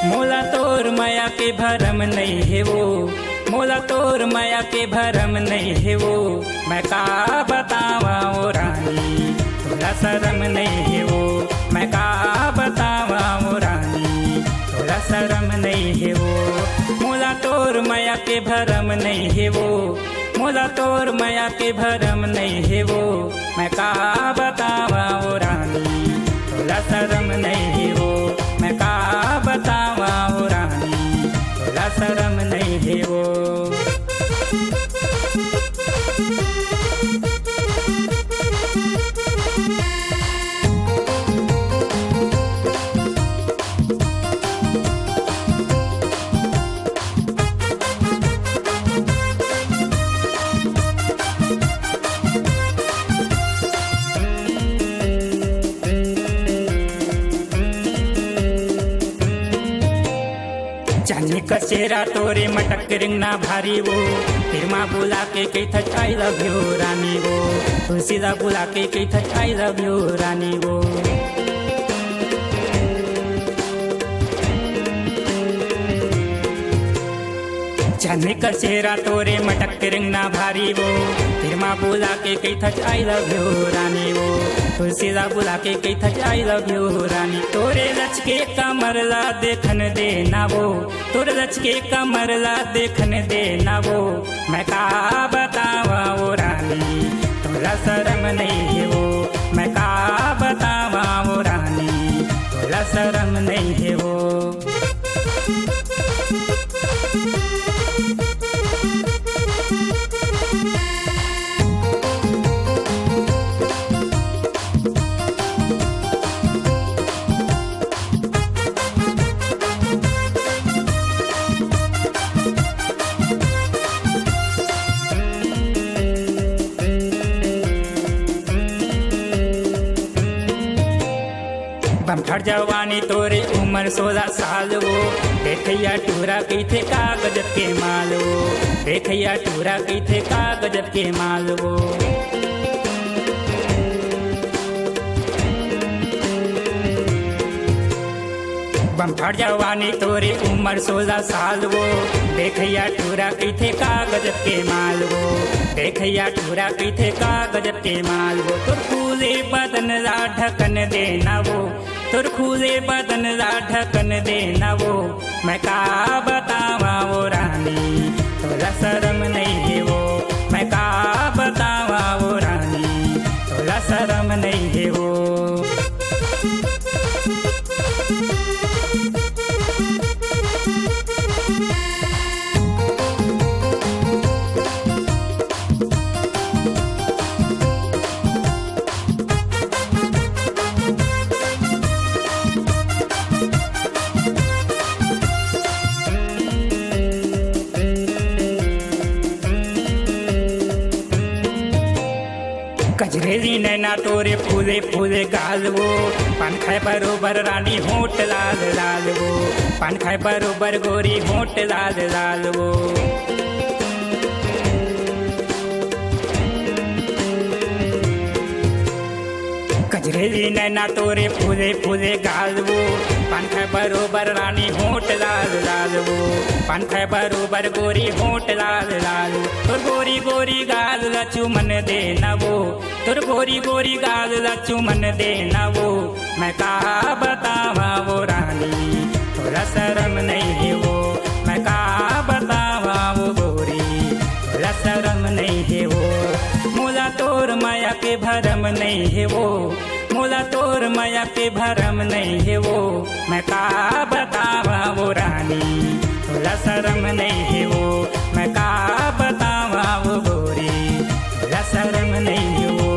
मोला तोर माया के भरम नहीं है वो, मोला तोर माया के भरम नहीं है वो। मैं का बतावा ओ रानी, थोड़ा शर्म नहीं है वो। मैं का बतावा ओ रानी, थोड़ा शर्म नहीं है वो। मोला तोर माया के भरम नहीं है वो, मोला तोर माया के भरम नहीं है वो। मैं का बतावा ओ रानी, थोड़ा शर्म नहीं है वो। मैं का बतावा ओ रानी, थोड़ा शर्म नहीं है वो। जाने का चेहरा तोरे मटक रिंगना भारी वो। फिर माँ बुला के कही था आई लव यू रानी वो। सीधा बुला के कही था आई लव यू रानी वो। जाने का चेहरा तोरे मटक रिंगना भारी वो। फिर माँ बुला के कही था आई लव यू रानी वो। सीधा बुला के कही था आई लव यू रानी। तोरे लचके कमरला देखन दे ना वो, तोरे लचके कमरला देखन दे ना वो। मैं का बतावा वो रानी, थोड़ा शर्म नहीं है वो। मैं का बतावा वो रानी, थोड़ा शर्म नहीं है वो। बमठर जवानी तोरे उम्र 16 साल वो। देखैया टूरा कही थे कागज के माल वो। देखैया टूरा कही थे कागज के माल वो। बमठर जवानी तोरे उम्र 16 साल वो। देखैया टूरा कही थे कागज के माल वो। देखैया टूरा कही थे कागज के माल वो। तुर खुले बदन ला ढकन देना वो, तुर खुले बदन ला ढकन देना वो। मैं का बतावा वो रानी, थोड़ा शर्म नहीं है वो। मैं का बतावा वो रानी, थोड़ा शर्म नहीं है वो। कजरेरी नैना तोरे फूले फूले गाल वो। पान खाए बरोबर रानी होठ लाल लाल वो। पान खाए बरोबर गोरी होठ लाल लाल वो। कजरेरी नैना तोरे फूले फूले गाल वो। पान खाए बरोबर रानी होठ लाल लाल वो। पान खाए बरोबर गोरी होठ लाल लाल। तोर गोरी गोरी गाल लचू मन देना वो, तोर गोरी गोरी गाल लचू मन देना वो। मैं का बतावा वो रानी, थोड़ा शर्म नहीं है वो। मैं का बतावा वो गोरी, थोड़ा शर्म नहीं है वो। मोला तोर माया के भरम नहीं है वो, मोला तोर माया के भरम नहीं है वो। मैं का बतावा वो रानी, थोड़ा शर्म नहीं है वो। मैं का बतावा वो गोरी, थोड़ा शर्म नहीं है वो।